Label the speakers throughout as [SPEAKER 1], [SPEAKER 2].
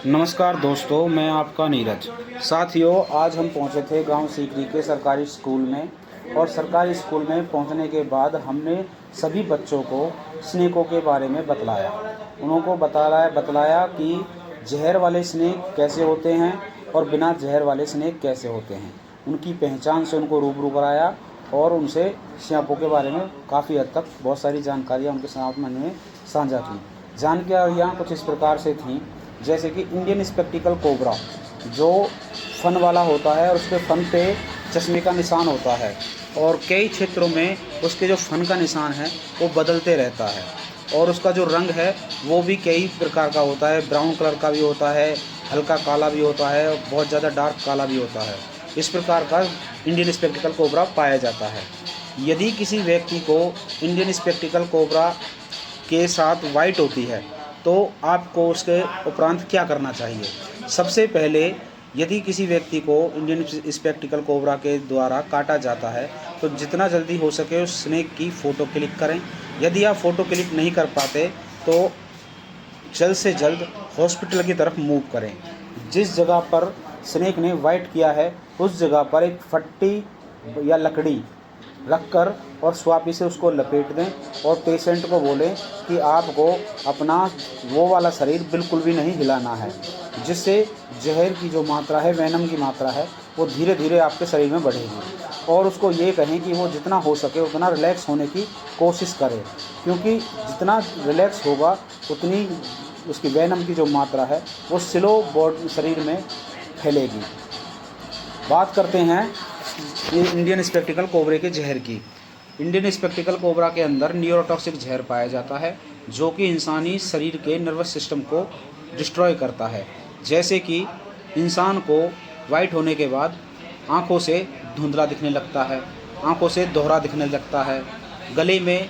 [SPEAKER 1] नमस्कार दोस्तों, मैं आपका नीरज। साथियों, आज हम पहुंचे थे गांव सीकरी के सरकारी स्कूल में। और सरकारी स्कूल में पहुंचने के बाद हमने सभी बच्चों को स्नेकों के बारे में बतलाया। उनको बतलाया कि जहर वाले स्नेक कैसे होते हैं और बिना जहर वाले स्नेक कैसे होते हैं। उनकी पहचान से उनको रूबरू कराया और उनसे स्नेकों के बारे में काफ़ी हद तक बहुत सारी जानकारियाँ उनके सामने साझा की। जानकारियाँ कुछ इस प्रकार से थीं, जैसे कि इंडियन स्पेक्टिकल कोबरा जो फन वाला होता है और उसके फन पे चश्मे का निशान होता है, और कई क्षेत्रों में उसके जो फन का निशान है वो बदलते रहता है, और उसका जो रंग है वो भी कई प्रकार का होता है। ब्राउन कलर का भी होता है, हल्का काला भी होता है और बहुत ज़्यादा डार्क काला भी होता है। इस प्रकार का इंडियन स्पेक्टिकल कोबरा पाया जाता है। यदि किसी व्यक्ति को इंडियन स्पेक्टिकल कोबरा के साथ वाइट होती है तो आपको उसके उपरांत क्या करना चाहिए। सबसे पहले, यदि किसी व्यक्ति को इंडियन स्पेक्टिकल कोबरा के द्वारा काटा जाता है तो जितना जल्दी हो सके उस स्नेक की फ़ोटो क्लिक करें। यदि आप फ़ोटो क्लिक नहीं कर पाते तो जल्द से जल्द हॉस्पिटल की तरफ मूव करें। जिस जगह पर स्नेक ने वाइट किया है उस जगह पर एक फट्टी या लकड़ी रखकर और स्वापी से उसको लपेट दें और पेशेंट को बोलें कि आपको अपना वो वाला शरीर बिल्कुल भी नहीं हिलाना है, जिससे जहर की जो मात्रा है, वेनम की मात्रा है, वो धीरे धीरे आपके शरीर में बढ़ेगी। और उसको ये कहें कि वो जितना हो सके उतना रिलैक्स होने की कोशिश करे, क्योंकि जितना रिलैक्स होगा उतनी उसकी वेनम की जो मात्रा है वो स्लो बॉडी शरीर में फैलेगी। बात करते हैं ये इंडियन स्पेक्टिकल कोबरे के जहर की। इंडियन स्पेक्टिकल कोबरा के अंदर न्यूरोटॉक्सिक जहर पाया जाता है जो कि इंसानी शरीर के नर्वस सिस्टम को डिस्ट्रॉय करता है। जैसे कि इंसान को वाइट होने के बाद आंखों से धुंधला दिखने लगता है, आंखों से दोहरा दिखने लगता है, गले में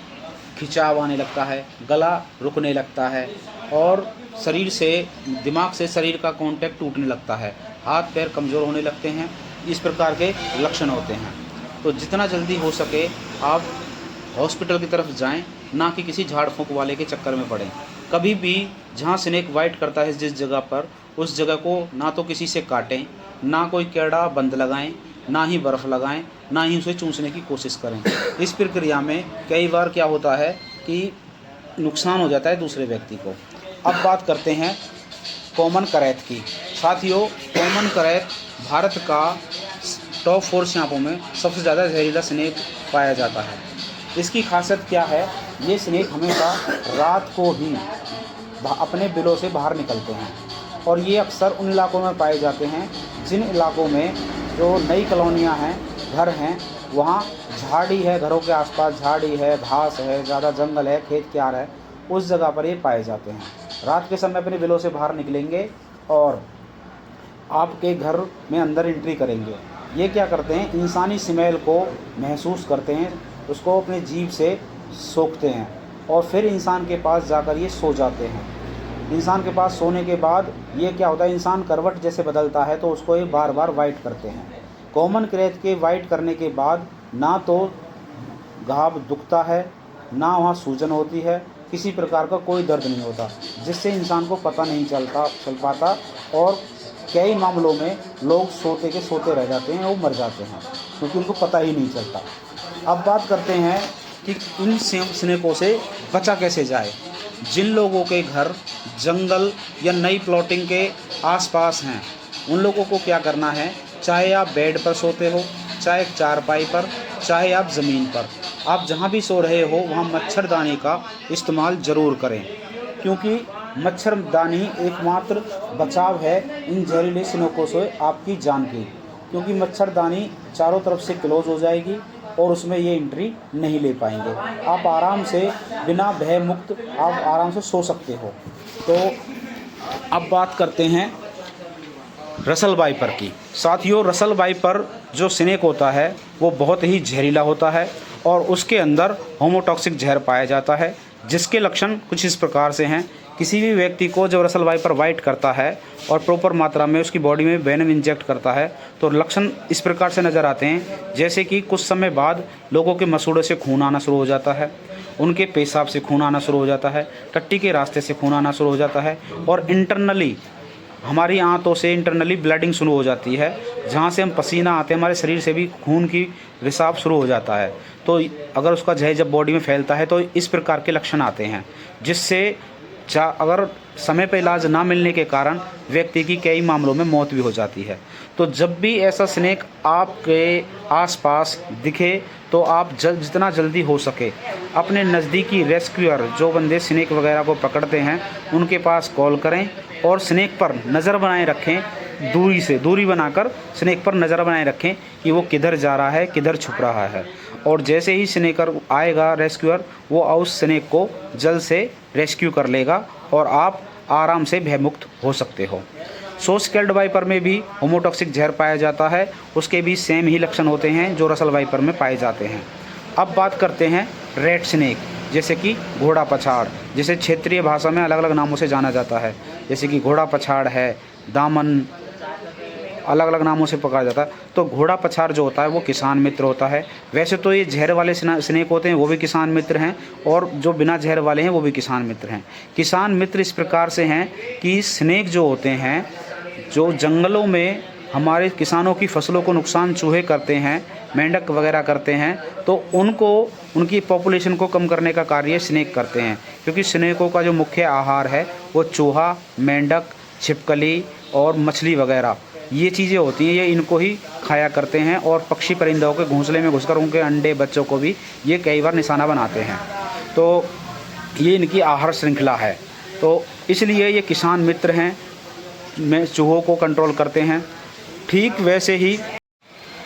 [SPEAKER 1] खिंचाव आने लगता है, गला रुकने लगता है और शरीर से दिमाग से शरीर का कांटेक्ट टूटने लगता है, हाथ पैर कमज़ोर होने लगते हैं। इस प्रकार के लक्षण होते हैं। तो जितना जल्दी हो सके आप हॉस्पिटल की तरफ जाएं, ना कि किसी झाड़ फूंक वाले के चक्कर में पड़ें। कभी भी जहां स्नेक वाइट करता है जिस जगह पर, उस जगह को ना तो किसी से काटें, ना कोई कीड़ा बंद लगाएं, ना ही बर्फ़ लगाएं, ना ही उसे चूसने की कोशिश करें। इस प्रक्रिया में कई बार क्या होता है कि नुकसान हो जाता है दूसरे व्यक्ति को। अब बात करते हैं कॉमन करैत की। साथियों, कॉमन करैत भारत का टॉप 4 स्नेकों में सबसे ज़्यादा जहरीला स्नेक पाया जाता है। इसकी खासियत क्या है? ये स्नेक हमेशा रात को ही अपने बिलों से बाहर निकलते हैं और ये अक्सर उन इलाकों में पाए जाते हैं जिन इलाकों में जो नई कॉलोनियाँ हैं, घर हैं, वहाँ झाड़ी है, घरों के आसपास झाड़ी है, घास है, ज़्यादा जंगल है, खेत क्यार है, उस जगह पर ये पाए जाते हैं। रात के समय अपने बिलों से बाहर निकलेंगे और आपके घर में अंदर एंट्री करेंगे। ये क्या करते हैं? इंसानी स्मेल को महसूस करते हैं, उसको अपनी जीभ से सोखते हैं और फिर इंसान के पास जाकर ये सो जाते हैं। इंसान के पास सोने के बाद ये क्या होता है, इंसान करवट जैसे बदलता है तो उसको ये बार बार वाइट करते हैं। कॉमन करैत के वाइट करने के बाद ना तो घाव दुखता है, ना वहाँ सूजन होती है, किसी प्रकार का कोई दर्द नहीं होता, जिससे इंसान को पता नहीं चल पाता और कई मामलों में लोग सोते के सोते रह जाते हैं, वो मर जाते हैं क्योंकि उनको पता ही नहीं चलता। अब बात करते हैं कि इन स्नेकों से बचा कैसे जाए। जिन लोगों के घर जंगल या नई प्लॉटिंग के आसपास हैं उन लोगों को क्या करना है, चाहे आप बेड पर सोते हो, चाहे चारपाई पर, चाहे आप ज़मीन पर, आप जहाँ भी सो रहे हो वहाँ मच्छरदानी का इस्तेमाल ज़रूर करें, क्योंकि मच्छरदानी एकमात्र बचाव है इन जहरीले स्नेकों से आपकी जान की। क्योंकि मच्छरदानी चारों तरफ से क्लोज हो जाएगी और उसमें ये एंट्री नहीं ले पाएंगे। आप आराम से बिना भय मुक्त आप आराम से सो सकते हो। तो अब बात करते हैं रसल वाइपर की। साथियों, रसल वाइपर जो स्नेक होता है वो बहुत ही जहरीला होता है और उसके अंदर होमोटॉक्सिक जहर पाया जाता है, जिसके लक्षण कुछ इस प्रकार से हैं। किसी भी व्यक्ति को जब रसल वाइपर वाइट करता है और प्रॉपर मात्रा में उसकी बॉडी में वेनम इंजेक्ट करता है तो लक्षण इस प्रकार से नज़र आते हैं, जैसे कि कुछ समय बाद लोगों के मसूड़ों से खून आना शुरू हो जाता है, उनके पेशाब से खून आना शुरू हो जाता है, टट्टी के रास्ते से खून आना शुरू हो जाता है और इंटरनली हमारी आंतों से इंटरनली ब्लडिंग शुरू हो जाती है, जहाँ से हम पसीना आते हैं, हमारे शरीर से भी खून की रिसाव शुरू हो जाता है। तो अगर उसका जहर जब बॉडी में फैलता है तो इस प्रकार के लक्षण आते हैं, जिससे अगर समय पर इलाज ना मिलने के कारण व्यक्ति की कई मामलों में मौत भी हो जाती है। तो जब भी ऐसा स्नेक आपके आसपास दिखे तो आप जितना जल्दी हो सके अपने नज़दीकी रेस्क्यूअर, जो बंदे स्नेक वगैरह को पकड़ते हैं, उनके पास कॉल करें और स्नेक पर नज़र बनाए रखें। दूरी बनाकर स्नेक पर नज़र बनाए रखें कि वो किधर जा रहा है, किधर छुप रहा है। और जैसे ही स्नेकर आएगा रेस्क्यूअर, वो उस स्नेक को जल्द से रेस्क्यू कर लेगा और आप आराम से भयमुक्त हो सकते हो। सो स्केल्ड वाइपर में भी होमोटॉक्सिक जहर पाया जाता है, उसके भी सेम ही लक्षण होते हैं जो रसल वाइपर में पाए जाते हैं। अब बात करते हैं रेड स्नेक, जैसे कि घोड़ा पछाड़, जिसे क्षेत्रीय भाषा में अलग अलग नामों से जाना जाता है, जैसे कि घोड़ा पछाड़ है, दामन, अलग अलग नामों से पकड़ा जाता है। तो घोड़ा पछाड़ जो होता है वो किसान मित्र होता है। वैसे तो ये जहर वाले स्नेक होते हैं, वो भी किसान मित्र हैं, और जो बिना जहर वाले हैं वो भी किसान मित्र हैं। किसान मित्र इस प्रकार से हैं कि स्नेक जो होते हैं, जो जंगलों में हमारे किसानों की फसलों को नुकसान चूहे करते हैं, मेंढक वगैरह करते हैं, तो उनकी पॉपुलेशन को कम करने का कार्य स्नेक करते हैं। क्योंकि स्नेकों का जो मुख्य आहार है वो चूहा, मेंढक, छिपकली और मछली वगैरह ये चीज़ें होती हैं, ये इनको ही खाया करते हैं। और पक्षी परिंदों के घोंसले में घुसकर उनके अंडे बच्चों को भी ये कई बार निशाना बनाते हैं। तो ये इनकी आहार श्रृंखला है। तो इसलिए ये किसान मित्र हैं, में चूहों को कंट्रोल करते हैं। ठीक वैसे ही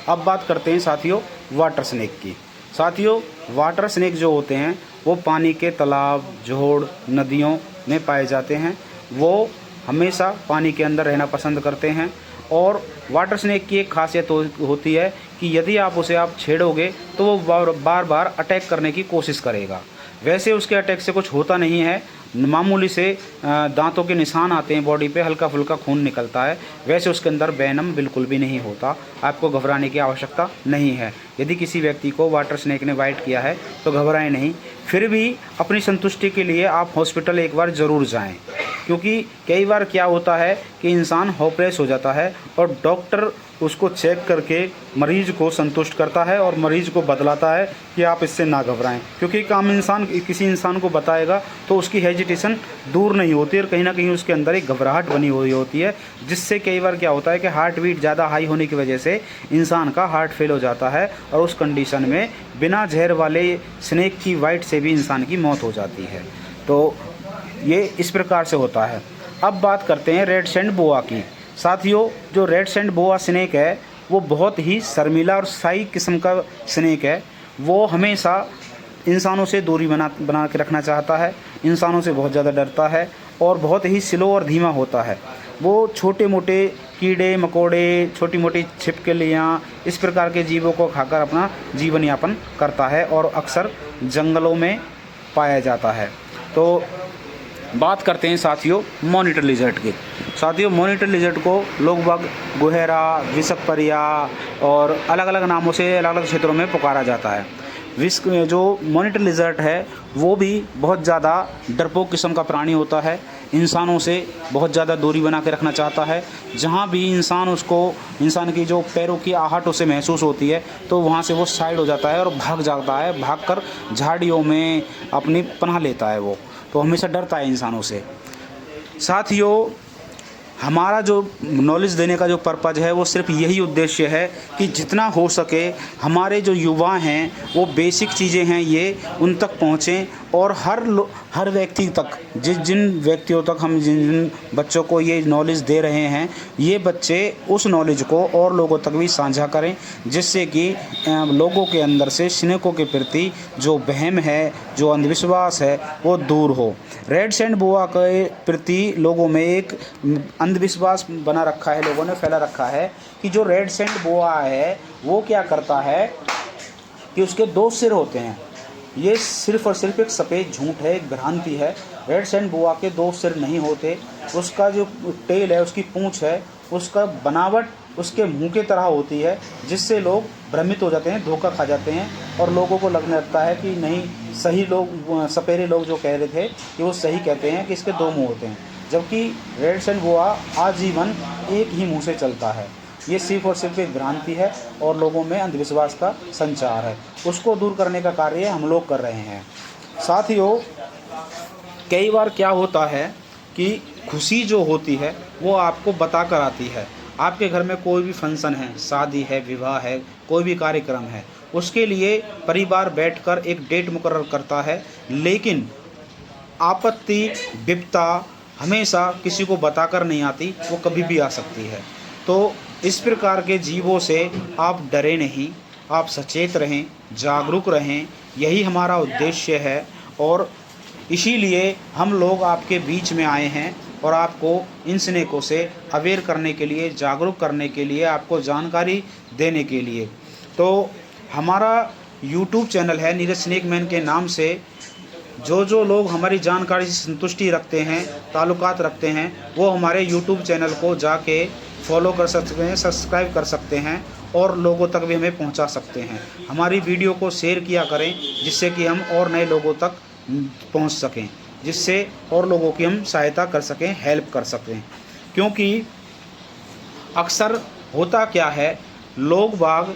[SPEAKER 1] अब बात करते हैं साथियों वाटर स्नेक की। साथियों, वाटर स्नेक जो होते हैं वो पानी के तालाब, जोड़, नदियों में पाए जाते हैं। वो हमेशा पानी के अंदर रहना पसंद करते हैं। और वाटर स्नेक की एक खासियत होती है कि यदि आप उसे छेड़ोगे तो वो बार बार अटैक करने की कोशिश करेगा। वैसे उसके अटैक से कुछ होता नहीं है, मामूली से दांतों के निशान आते हैं बॉडी पे, हल्का फुल्का खून निकलता है। वैसे उसके अंदर वेनम बिल्कुल भी नहीं होता, आपको घबराने की आवश्यकता नहीं है। यदि किसी व्यक्ति को वाटर स्नेक ने बाइट किया है तो घबराएं नहीं। फिर भी अपनी संतुष्टि के लिए आप हॉस्पिटल एक बार ज़रूर जाएं, क्योंकि कई बार क्या होता है कि इंसान होपलेस हो जाता है और डॉक्टर उसको चेक करके मरीज़ को संतुष्ट करता है और मरीज़ को बतलाता है कि आप इससे ना घबराएं। क्योंकि काम इंसान किसी इंसान को बताएगा तो उसकी हेजिटेशन दूर नहीं होती और कहीं ना कहीं उसके अंदर एक घबराहट बनी हुई होती है, जिससे कई बार क्या होता है कि हार्ट बीट ज़्यादा हाई होने की वजह से इंसान का हार्ट फेल हो जाता है और उस कंडीशन में बिना जहर वाले स्नेक की बाइट से भी इंसान की मौत हो जाती है। तो ये इस प्रकार से होता है। अब बात करते हैं रेड सैंड बोआ की। साथियों, जो रेड सैंड बोआ स्नेक है वो बहुत ही शर्मीला और शाही किस्म का स्नेक है। वो हमेशा इंसानों से दूरी बना के रखना चाहता है, इंसानों से बहुत ज़्यादा डरता है और बहुत ही स्लो और धीमा होता है। वो छोटे मोटे कीड़े मकोड़े, छोटी मोटी छिपकलियाँ, इस प्रकार के जीवों को खाकर अपना जीवन यापन करता है और अक्सर जंगलों में पाया जाता है। तो बात करते हैं साथियों मॉनिटर लिजर्ट की। साथियों, मॉनिटर लिजर्ट को लोग बाग गुहेरा, विषपरिया और अलग अलग नामों से अलग अलग क्षेत्रों में पुकारा जाता है। जो मॉनिटर लिजर्ट है वो भी बहुत ज़्यादा डरपोक किस्म का प्राणी होता है, इंसानों से बहुत ज़्यादा दूरी बना के रखना चाहता है। जहाँ भी इंसान की जो पैरों की आहट उसे महसूस होती है तो वहाँ से वो साइड हो जाता है और भाग जाता है, भागकर झाड़ियों में अपनी पनाह लेता है। वो तो हमेशा डरता है इंसानों से। साथियों, हमारा जो नॉलेज देने का जो पर्पज़ है वो सिर्फ यही उद्देश्य है कि जितना हो सके हमारे जो युवा हैं वो बेसिक चीज़ें हैं ये उन तक पहुँचें और हर व्यक्ति तक, जिन व्यक्तियों तक हम जिन बच्चों को ये नॉलेज दे रहे हैं, ये बच्चे उस नॉलेज को और लोगों तक भी साझा करें, जिससे कि लोगों के अंदर से स्नेकों के प्रति जो वहम है, जो अंधविश्वास है, वो दूर हो। रेड सैंड बोआ के प्रति लोगों में एक अंधविश्वास बना रखा है, लोगों ने फैला रखा है कि जो रेड सैंड बोआ है वो क्या करता है कि उसके 2 सिर होते हैं। ये सिर्फ और सिर्फ एक सफ़ेद झूठ है, एक भ्रांति है। रेड सैंड बोआ के 2 सिर नहीं होते। उसका जो टेल है, उसकी पूंछ है, उसका बनावट उसके मुंह की तरह होती है, जिससे लोग भ्रमित हो जाते हैं, धोखा खा जाते हैं और लोगों को लगने लगता है कि नहीं, सही लोग, सपेरे लोग जो कह रहे थे कि वो सही कहते हैं कि इसके 2 मुंह होते हैं। जबकि रेड सैंड गोवा आजीवन एक ही मुंह से चलता है। ये सिर्फ और सिर्फ एक भ्रांति है और लोगों में अंधविश्वास का संचार है। उसको दूर करने का कार्य हम लोग कर रहे हैं। साथियों, कई बार क्या होता है कि खुशी जो होती है वो आपको बता कर आती है। आपके घर में कोई भी फंक्शन है, शादी है, विवाह है, कोई भी कार्यक्रम है, उसके लिए परिवार बैठकर एक डेट मुकर्रर करता है, लेकिन आपत्ति विपदा हमेशा किसी को बताकर नहीं आती, वो कभी भी आ सकती है। तो इस प्रकार के जीवों से आप डरे नहीं, आप सचेत रहें, जागरूक रहें, यही हमारा उद्देश्य है। और इसीलिए हम लोग आपके बीच में आए हैं और आपको इन स्नेकों से अवेयर करने के लिए, जागरूक करने के लिए, आपको जानकारी देने के लिए। तो हमारा यूट्यूब चैनल है नीरज स्नेक मैन के नाम से। जो लोग हमारी जानकारी से संतुष्टि रखते हैं, ताल्लुकात रखते हैं, वो हमारे यूट्यूब चैनल को जाके फॉलो कर सकते हैं, सब्सक्राइब कर सकते हैं और लोगों तक भी हमें पहुंचा सकते हैं। हमारी वीडियो को शेयर किया करें, जिससे कि हम और नए लोगों तक पहुंच सकें, जिससे और लोगों की हम सहायता कर सकें, हेल्प कर सकें। क्योंकि अक्सर होता क्या है, लोग बाग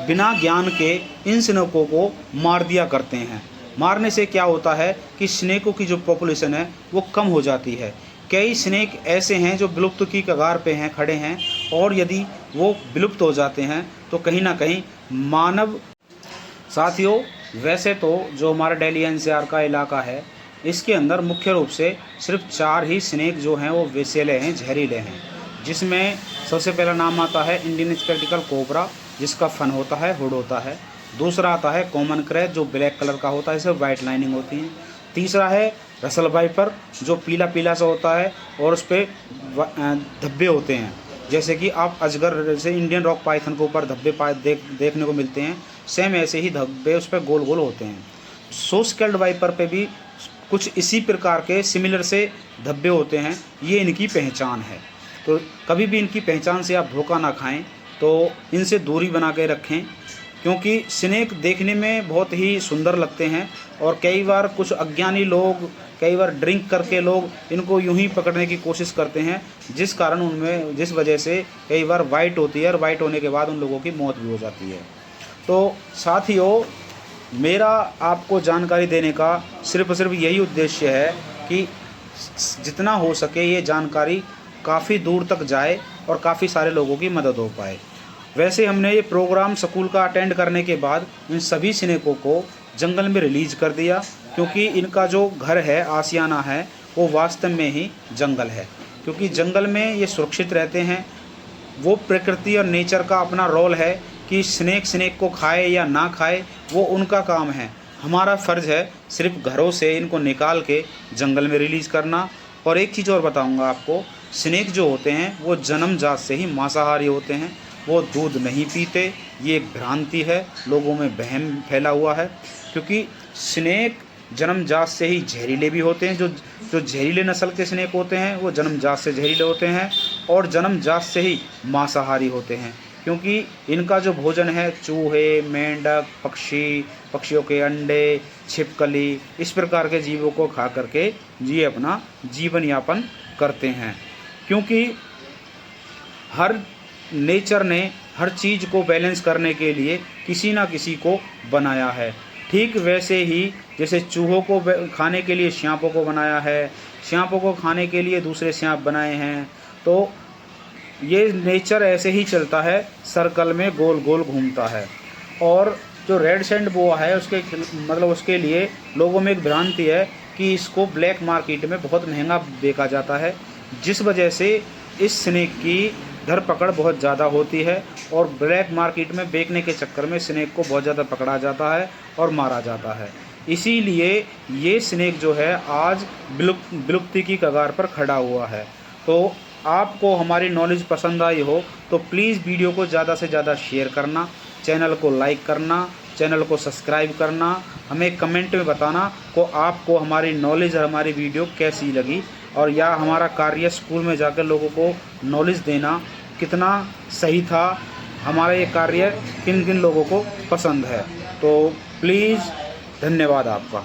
[SPEAKER 1] बिना ज्ञान के इन स्नेकों को मार दिया करते हैं। मारने से क्या होता है कि स्नेकों की जो पॉपुलेशन है वो कम हो जाती है। कई स्नेक ऐसे हैं जो विलुप्त की कगार पे हैं, खड़े हैं, और यदि वो विलुप्त हो जाते हैं तो कहीं ना कहीं मानव। साथियों, वैसे तो जो हमारा दिल्ली एनसीआर का इलाका है, इसके अंदर मुख्य रूप से सिर्फ 4 ही स्नेक जो हैं वो विषैले हैं, जहरीले हैं। जिसमें सबसे पहला नाम आता है इंडियन स्पेक्टिकल कोबरा, जिसका फन होता है, हुड होता है। दूसरा आता है कॉमन क्रैच, जो ब्लैक कलर का होता है, इसे वाइट लाइनिंग होती है। तीसरा है रसल वाइपर, जो पीला पीला सा होता है और उस पर धब्बे होते हैं, जैसे कि आप अजगर, जैसे इंडियन रॉक पाइथन के ऊपर धब्बे देखने को मिलते हैं, सेम ऐसे ही धब्बे उस पर गोल गोल होते हैं। सो स्केल्ड वाइपर पे भी कुछ इसी प्रकार के सिमिलर से धब्बे होते हैं। ये इनकी पहचान है। तो कभी भी इनकी पहचान से आप धोखा ना खाएं, तो इनसे दूरी बना के रखें, क्योंकि स्नेक देखने में बहुत ही सुंदर लगते हैं और कई बार कुछ अज्ञानी लोग, कई बार ड्रिंक करके लोग इनको यूं ही पकड़ने की कोशिश करते हैं, जिस वजह से कई बार वाइट होती है और वाइट होने के बाद उन लोगों की मौत भी हो जाती है। तो साथियों, मेरा आपको जानकारी देने का सिर्फ और सिर्फ यही उद्देश्य है कि जितना हो सके ये जानकारी काफ़ी दूर तक जाए और काफ़ी सारे लोगों की मदद हो पाए। वैसे हमने ये प्रोग्राम स्कूल का अटेंड करने के बाद इन सभी स्नेकों को जंगल में रिलीज कर दिया, क्योंकि इनका जो घर है, आशियाना है, वो वास्तव में ही जंगल है। क्योंकि जंगल में ये सुरक्षित रहते हैं। वो प्रकृति और नेचर का अपना रोल है कि स्नेक को खाए या ना खाए, वो उनका काम है। हमारा फ़र्ज़ है सिर्फ घरों से इनको निकाल के जंगल में रिलीज़ करना। और एक चीज़ और बताऊंगा आपको, स्नेक जो होते हैं वो जन्मजात से ही मांसाहारी होते हैं, वो दूध नहीं पीते। ये एक भ्रांति है, लोगों में वहम फैला हुआ है। क्योंकि स्नेक जन्मजात से ही जहरीले भी होते हैं। जो जहरीले नस्ल के स्नेक होते हैं वो जन्मजात से जहरीले होते हैं और जन्मजात से ही मांसाहारी होते हैं, क्योंकि इनका जो भोजन है चूहे, मेंढक, पक्षियों के अंडे, छिपकली, इस प्रकार के जीवों को खा करके ये अपना जीवन यापन करते हैं। क्योंकि हर नेचर ने हर चीज़ को बैलेंस करने के लिए किसी ना किसी को बनाया है। ठीक वैसे ही जैसे चूहों को खाने के लिए सांपों को बनाया है, सांपों को खाने के लिए दूसरे सांप बनाए हैं। तो ये नेचर ऐसे ही चलता है, सर्कल में गोल गोल घूमता है। और जो रेड सैंड बोआ है उसके लिए लोगों में एक भ्रांति है कि इसको ब्लैक मार्केट में बहुत महंगा बेचा जाता है, जिस वजह से इस स्नेक की धरपकड़ बहुत ज़्यादा होती है और ब्लैक मार्केट में बेचने के चक्कर में स्नेक को बहुत ज़्यादा पकड़ा जाता है और मारा जाता है। इसीलिए ये स्नेक जो है आज विलुप्ति की कगार पर खड़ा हुआ है। तो आपको हमारी नॉलेज पसंद आई हो तो प्लीज़ वीडियो को ज़्यादा से ज़्यादा शेयर करना, चैनल को लाइक करना, चैनल को सब्सक्राइब करना, हमें कमेंट में बताना को आपको हमारी नॉलेज और हमारी वीडियो कैसी लगी, और या हमारा कार्य स्कूल में जाकर लोगों को नॉलेज देना कितना सही था, हमारा ये कार्य किन किन लोगों को पसंद है। तो प्लीज़ धन्यवाद आपका।